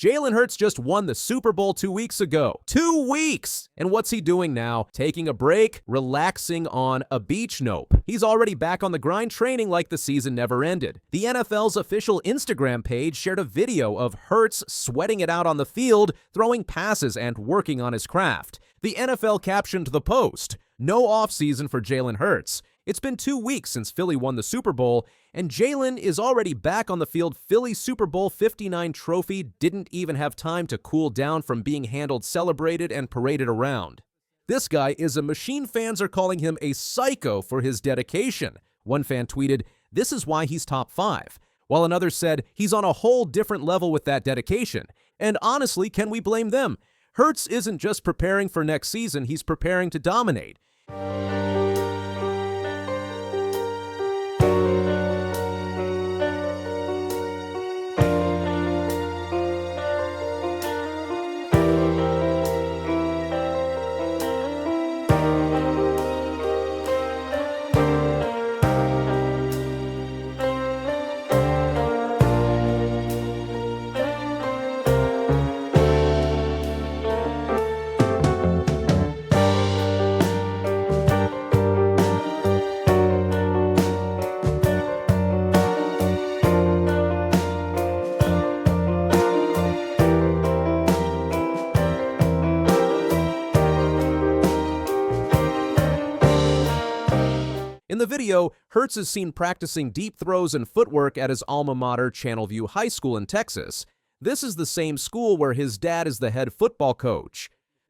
Jalen Hurts just won the Super Bowl 2 weeks ago. 2 weeks! And what's he doing now? Taking a break? Relaxing on a beach? Nope. He's already back on the grind training like the season never ended. The NFL's official Instagram page shared a video of Hurts sweating it out on the field, throwing passes and working on his craft. The NFL captioned the post, "No offseason for Jalen Hurts. It's been 2 weeks since Philly won the Super Bowl, and Jalen is already back on the field. Philly's Super Bowl 59 trophy didn't even have time to cool down from being handled, celebrated, and paraded around. This guy is a machine. Fans are calling him a psycho for his dedication." One fan tweeted, "This is why he's top 5. While another said, "He's on a whole different level with that dedication." And honestly, can we blame them? Hurts isn't just preparing for next season, he's preparing to dominate. In the video, Hurts is seen practicing deep throws and footwork at his alma mater, Channelview High School in Texas. This is the same school where his dad is the head football coach.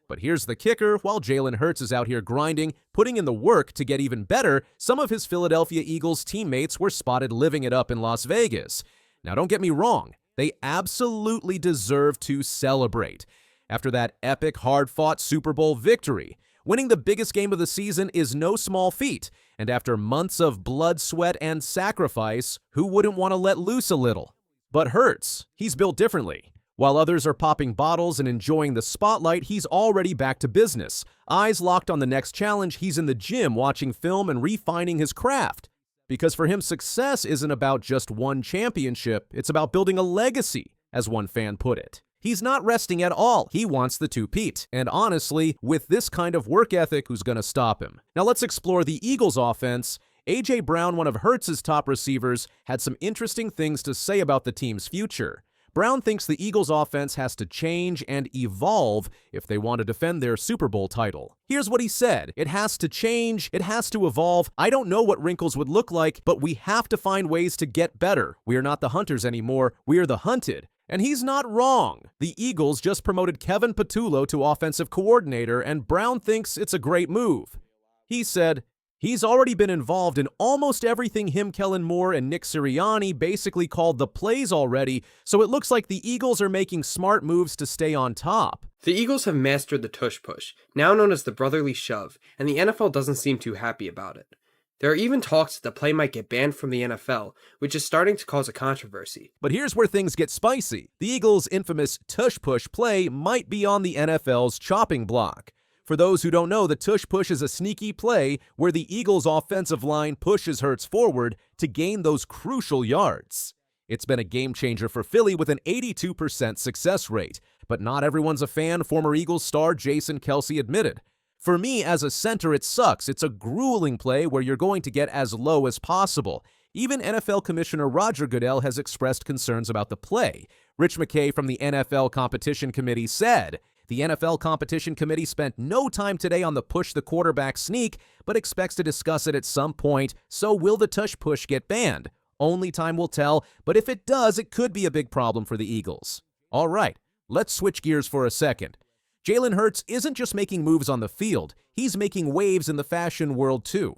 But here's the kicker: while Jalen Hurts is out here grinding, putting in the work to get even better, some of his Philadelphia Eagles teammates were spotted living it up in Las Vegas. Now don't get me wrong, they absolutely deserve to celebrate. After that epic, hard-fought Super Bowl victory, winning the biggest game of the season is no small feat, and after months of blood, sweat, and sacrifice, who wouldn't want to let loose a little? But Hurts, he's built differently. While others are popping bottles and enjoying the spotlight, he's already back to business. Eyes locked on the next challenge, he's in the gym watching film and refining his craft. Because for him, success isn't about just one championship, it's about building a legacy, as one fan put it. He's not resting at all. He wants the two-peat. And honestly, with this kind of work ethic, who's going to stop him? Now let's explore the Eagles' offense. A.J. Brown, one of Hurts' top receivers, had some interesting things to say about the team's future. Brown thinks the Eagles' offense has to change and evolve if they want to defend their Super Bowl title. Here's what he said: "It has to change, it has to evolve. I don't know what wrinkles would look like, but we have to find ways to get better. We are not the hunters anymore, we are the hunted." And he's not wrong. The Eagles just promoted Kevin Patullo to offensive coordinator, and Brown thinks it's a great move. He said, "He's already been involved in almost everything him, Kellen Moore, and Nick Sirianni basically called the plays already, so it looks like the Eagles are making smart moves to stay on top." The Eagles have mastered the tush push, now known as the brotherly shove, and the NFL doesn't seem too happy about it. There are even talks that the play might get banned from the NFL, which is starting to cause a controversy. But here's where things get spicy. The Eagles' infamous tush-push play might be on the NFL's chopping block. For those who don't know, the tush-push is a sneaky play where the Eagles' offensive line pushes Hurts forward to gain those crucial yards. It's been a game-changer for Philly with an 82% success rate. But not everyone's a fan, former Eagles star Jason Kelce admitted. "For me, as a center, it sucks. It's a grueling play where you're going to get as low as possible." Even NFL Commissioner Roger Goodell has expressed concerns about the play. Rich McKay from the NFL Competition Committee said, "The NFL Competition Committee spent no time today on the push the quarterback sneak, but expects to discuss it at some point. So will the tush push get banned? Only time will tell, but if it does, it could be a big problem for the Eagles." All right, let's switch gears for a second. Jalen Hurts isn't just making moves on the field, he's making waves in the fashion world too.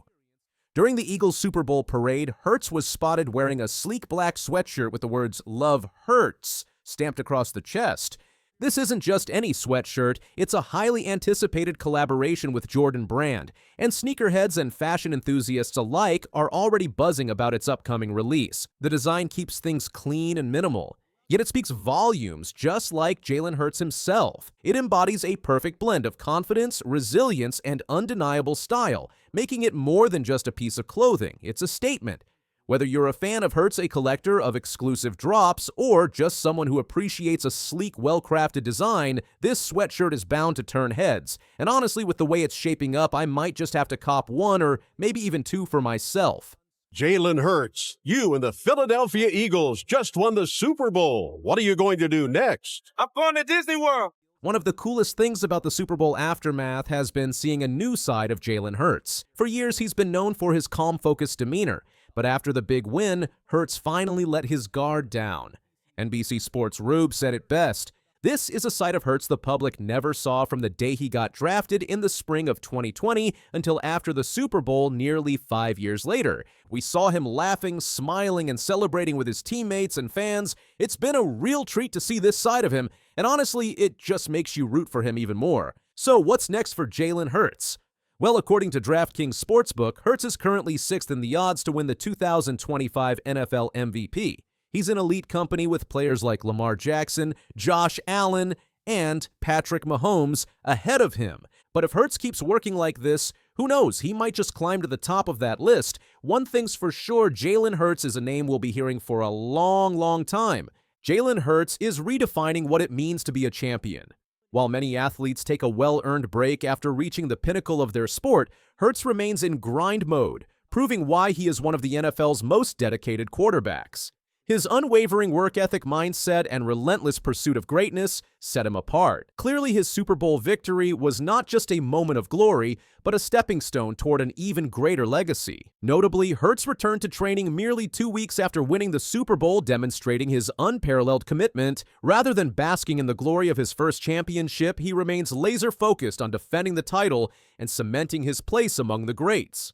During the Eagles Super Bowl parade, Hurts was spotted wearing a sleek black sweatshirt with the words "Love Hurts" stamped across the chest. This isn't just any sweatshirt, it's a highly anticipated collaboration with Jordan Brand, and sneakerheads and fashion enthusiasts alike are already buzzing about its upcoming release. The design keeps things clean and minimal. Yet it speaks volumes, just like Jalen Hurts himself. It embodies a perfect blend of confidence, resilience, and undeniable style, making it more than just a piece of clothing. It's a statement. Whether you're a fan of Hurts, a collector of exclusive drops, or just someone who appreciates a sleek, well-crafted design, this sweatshirt is bound to turn heads. And honestly, with the way it's shaping up, I might just have to cop one or maybe even two for myself. Jalen Hurts, you and the Philadelphia Eagles just won the Super Bowl. What are you going to do next? I'm going to Disney World. One of the coolest things about the Super Bowl aftermath has been seeing a new side of Jalen Hurts. For years, he's been known for his calm, focused demeanor. But after the big win, Hurts finally let his guard down. NBC Sports' Rube said it best. This is a side of Hurts the public never saw from the day he got drafted in the spring of 2020 until after the Super Bowl nearly 5 years later. We saw him laughing, smiling, and celebrating with his teammates and fans. It's been a real treat to see this side of him, and honestly, it just makes you root for him even more. So what's next for Jalen Hurts? Well, according to DraftKings Sportsbook, Hurts is currently 6th in the odds to win the 2025 NFL MVP. He's in elite company with players like Lamar Jackson, Josh Allen, and Patrick Mahomes ahead of him. But if Hurts keeps working like this, who knows, he might just climb to the top of that list. One thing's for sure, Jalen Hurts is a name we'll be hearing for a long, long time. Jalen Hurts is redefining what it means to be a champion. While many athletes take a well-earned break after reaching the pinnacle of their sport, Hurts remains in grind mode, proving why he is one of the NFL's most dedicated quarterbacks. His unwavering work ethic mindset and relentless pursuit of greatness set him apart. Clearly, his Super Bowl victory was not just a moment of glory, but a stepping stone toward an even greater legacy. Notably, Hurts returned to training merely 2 weeks after winning the Super Bowl, demonstrating his unparalleled commitment. Rather than basking in the glory of his first championship, he remains laser-focused on defending the title and cementing his place among the greats.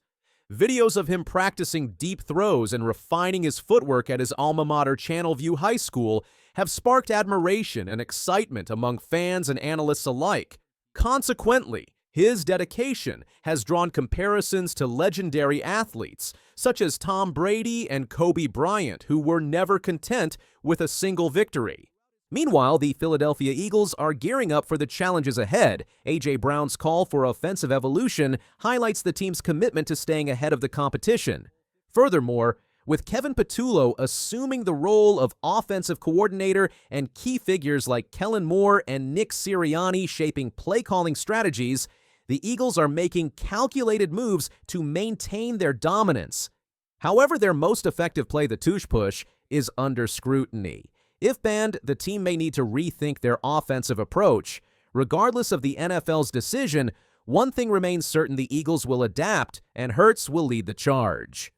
Videos of him practicing deep throws and refining his footwork at his alma mater Channelview High School have sparked admiration and excitement among fans and analysts alike. Consequently, his dedication has drawn comparisons to legendary athletes such as Tom Brady and Kobe Bryant, who were never content with a single victory. Meanwhile, the Philadelphia Eagles are gearing up for the challenges ahead. A.J. Brown's call for offensive evolution highlights the team's commitment to staying ahead of the competition. Furthermore, with Kevin Patullo assuming the role of offensive coordinator and key figures like Kellen Moore and Nick Sirianni shaping play-calling strategies, the Eagles are making calculated moves to maintain their dominance. However, their most effective play, the tush push, is under scrutiny. If banned, the team may need to rethink their offensive approach. Regardless of the NFL's decision, one thing remains certain: the Eagles will adapt, and Hurts will lead the charge.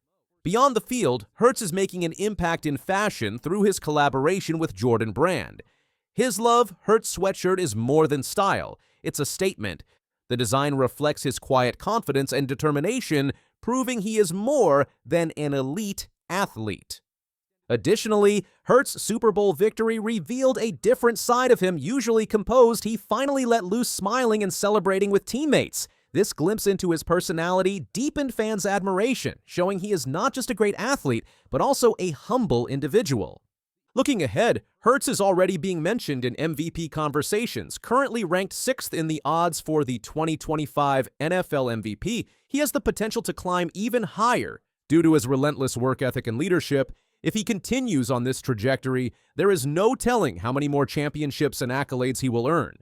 Beyond the field, Hurts is making an impact in fashion through his collaboration with Jordan Brand. His love Hurts sweatshirt is more than style. It's a statement. The design reflects his quiet confidence and determination, proving he is more than an elite athlete. Additionally, Hurts' Super Bowl victory revealed a different side of him. Usually composed, he finally let loose, smiling and celebrating with teammates. This glimpse into his personality deepened fans' admiration, showing he is not just a great athlete, but also a humble individual. Looking ahead, Hurts is already being mentioned in MVP conversations. Currently ranked 6th in the odds for the 2025 NFL MVP, he has the potential to climb even higher. Due to his relentless work ethic and leadership, if he continues on this trajectory, there is no telling how many more championships and accolades he will earn.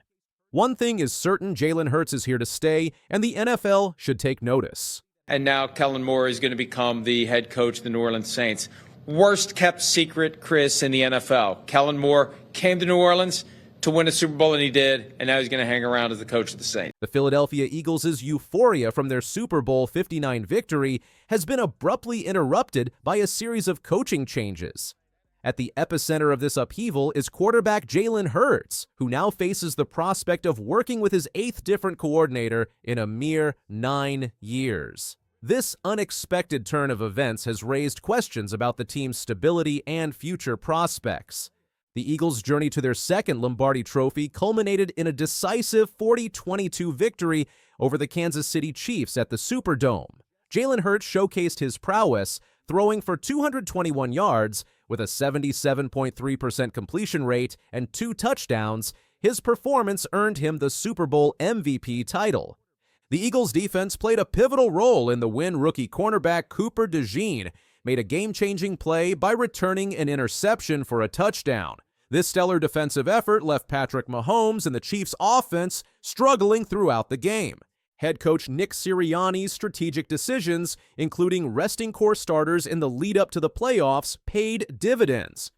One thing is certain: Jalen Hurts is here to stay, and the NFL should take notice. And now Kellen Moore is going to become the head coach of the New Orleans Saints. Worst kept secret, Chris, in the NFL. Kellen Moore came to New Orleans to win a Super Bowl, and he did, and now he's going to hang around as the coach of the Saints. The Philadelphia Eagles' euphoria from their Super Bowl 59 victory has been abruptly interrupted by a series of coaching changes. At the epicenter of this upheaval is quarterback Jalen Hurts, who now faces the prospect of working with his 8th different coordinator in a mere 9 years. This unexpected turn of events has raised questions about the team's stability and future prospects. The Eagles' journey to their second Lombardi Trophy culminated in a decisive 40-22 victory over the Kansas City Chiefs at the Superdome. Jalen Hurts showcased his prowess, throwing for 221 yards with a 77.3% completion rate and 2 touchdowns. His performance earned him the Super Bowl MVP title. The Eagles' defense played a pivotal role in the win. Rookie cornerback Cooper DeJean made a game-changing play by returning an interception for a touchdown. This stellar defensive effort left Patrick Mahomes and the Chiefs' offense struggling throughout the game. Head coach Nick Sirianni's strategic decisions, including resting core starters in the lead-up to the playoffs, paid dividends.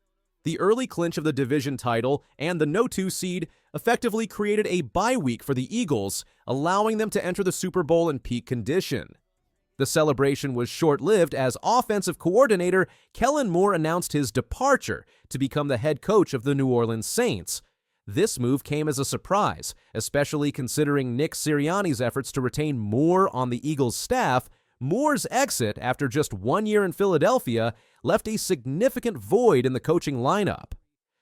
The early clinch of the division title and the no-2 seed effectively created a bye week for the Eagles, allowing them to enter the Super Bowl in peak condition. The celebration was short-lived as offensive coordinator Kellen Moore announced his departure to become the head coach of the New Orleans Saints. This move came as a surprise, especially considering Nick Sirianni's efforts to retain Moore on the Eagles' staff. Moore's exit after just 1 year in Philadelphia left a significant void in the coaching lineup.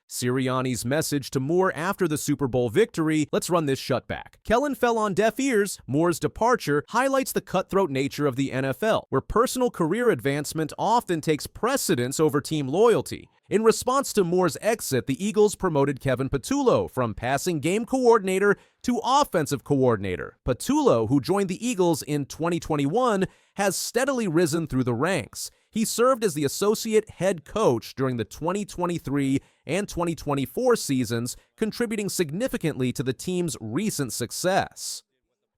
Sirianni's message to Moore after the Super Bowl victory, let's run this shutback. Kellen fell on deaf ears. Moore's departure highlights the cutthroat nature of the NFL, where personal career advancement often takes precedence over team loyalty. In response to Moore's exit, the Eagles promoted Kevin Patullo from passing game coordinator to offensive coordinator. Patullo, who joined the Eagles in 2021, has steadily risen through the ranks. He served as the associate head coach during the 2023 and 2024 seasons, contributing significantly to the team's recent success.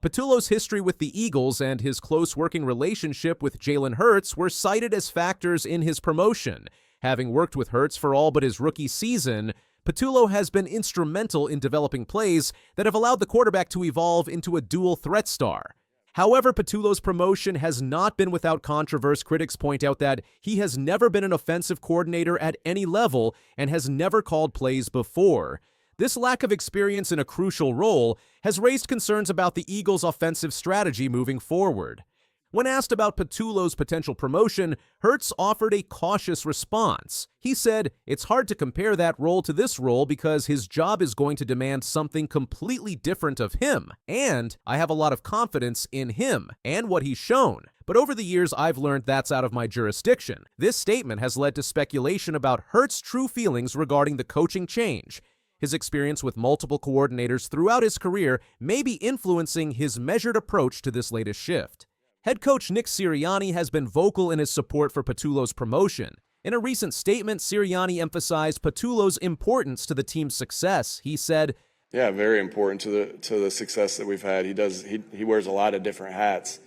Patullo's history with the Eagles and his close working relationship with Jalen Hurts were cited as factors in his promotion. Having worked with Hurts for all but his rookie season, Patullo has been instrumental in developing plays that have allowed the quarterback to evolve into a dual threat star. However, Patullo's promotion has not been without controversy. Critics point out that he has never been an offensive coordinator at any level and has never called plays before. This lack of experience in a crucial role has raised concerns about the Eagles' offensive strategy moving forward. When asked about Patullo's potential promotion, Hurts offered a cautious response. He said, "It's hard to compare that role to this role because his job is going to demand something completely different of him, and I have a lot of confidence in him and what he's shown. But over the years, I've learned that's out of my jurisdiction." This statement has led to speculation about Hurts' true feelings regarding the coaching change. His experience with multiple coordinators throughout his career may be influencing his measured approach to this latest shift. Head coach Nick Sirianni has been vocal in his support for Patullo's promotion. In a recent statement, Sirianni emphasized Patullo's importance to the team's success. He said, "Yeah, very important to the success that we've had. He wears a lot of different hats.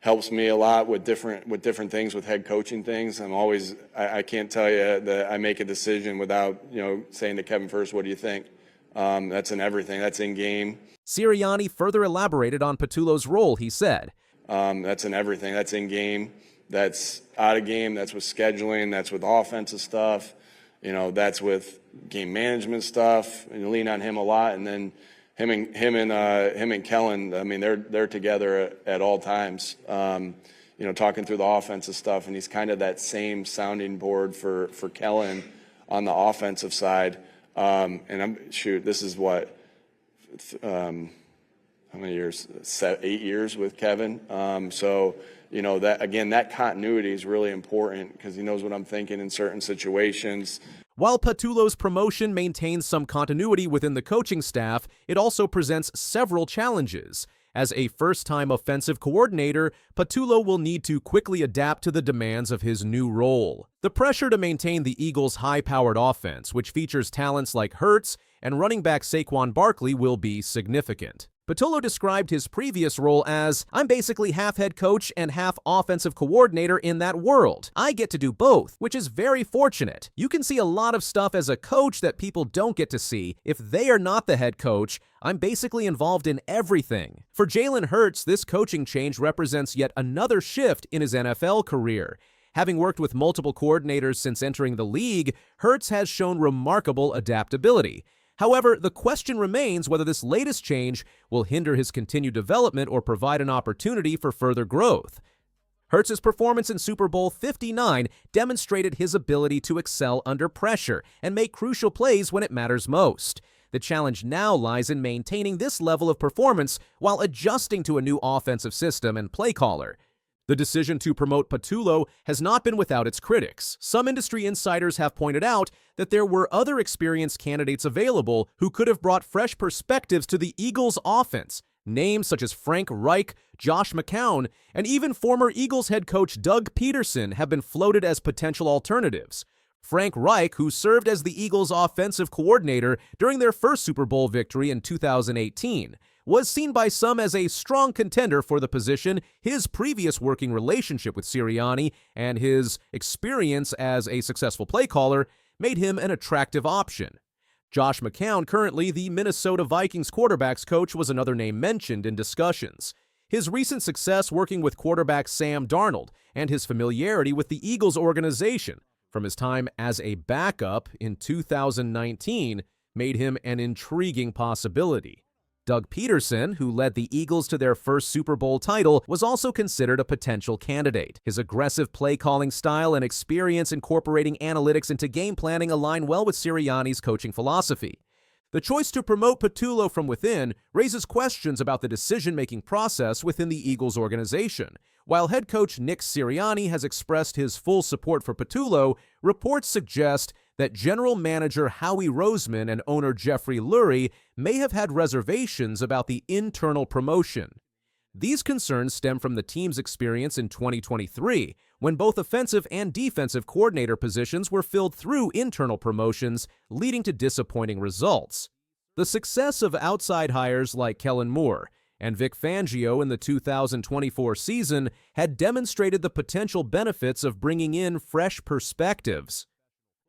Helps me a lot with different things, with head coaching things. I can't tell you that I make a decision without saying to Kevin first, what do you think? That's in everything. That's in game." Sirianni further elaborated on Patullo's role. He said, "That's in everything. That's in game. That's out of game. That's with scheduling. That's with offensive stuff. That's with game management stuff. And you lean on him a lot. And then him and Kellen. I mean, they're together at all times. Talking through the offensive stuff. And he's kind of that same sounding board for Kellen on the offensive side. This is what." How many years? 8 years with Kevin. That continuity is really important because he knows what I'm thinking in certain situations. While Patullo's promotion maintains some continuity within the coaching staff, it also presents several challenges. As a first-time offensive coordinator, Patullo will need to quickly adapt to the demands of his new role. The pressure to maintain the Eagles' high-powered offense, which features talents like Hurts and running back Saquon Barkley, will be significant. Patullo described his previous role as, "I'm basically half head coach and half offensive coordinator in that world. I get to do both, which is very fortunate. You can see a lot of stuff as a coach that people don't get to see. If they are not the head coach, I'm basically involved in everything." For Jalen Hurts, this coaching change represents yet another shift in his NFL career. Having worked with multiple coordinators since entering the league, Hurts has shown remarkable adaptability. However, the question remains whether this latest change will hinder his continued development or provide an opportunity for further growth. Hurts' performance in Super Bowl 59 demonstrated his ability to excel under pressure and make crucial plays when it matters most. The challenge now lies in maintaining this level of performance while adjusting to a new offensive system and play caller. The decision to promote Patullo has not been without its critics. Some industry insiders have pointed out that there were other experienced candidates available who could have brought fresh perspectives to the Eagles' offense. Names such as Frank Reich, Josh McCown, and even former Eagles head coach Doug Peterson have been floated as potential alternatives. Frank Reich, who served as the Eagles' offensive coordinator during their first Super Bowl victory in 2018, was seen by some as a strong contender for the position. His previous working relationship with Sirianni and his experience as a successful play caller made him an attractive option. Josh McCown, currently the Minnesota Vikings quarterbacks coach, was another name mentioned in discussions. His recent success working with quarterback Sam Darnold and his familiarity with the Eagles organization from his time as a backup in 2019 made him an intriguing possibility. Doug Peterson, who led the Eagles to their first Super Bowl title, was also considered a potential candidate. His aggressive play-calling style and experience incorporating analytics into game planning align well with Sirianni's coaching philosophy. The choice to promote Patullo from within raises questions about the decision-making process within the Eagles organization. While head coach Nick Sirianni has expressed his full support for Patullo, reports suggest that general manager Howie Roseman and owner Jeffrey Lurie may have had reservations about the internal promotion. These concerns stem from the team's experience in 2023, when both offensive and defensive coordinator positions were filled through internal promotions, leading to disappointing results. The success of outside hires like Kellen Moore and Vic Fangio in the 2024 season had demonstrated the potential benefits of bringing in fresh perspectives.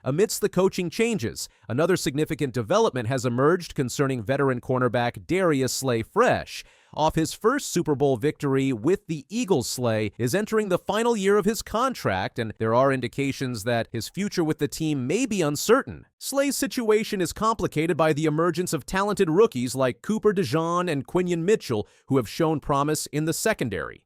Amidst the coaching changes, another significant development has emerged concerning veteran cornerback Darius Slay-Fresh. Off his first Super Bowl victory with the Eagles, Slay is entering the final year of his contract, and there are indications that his future with the team may be uncertain. Slay's situation is complicated by the emergence of talented rookies like Cooper DeJean and Quinion Mitchell, who have shown promise in the secondary.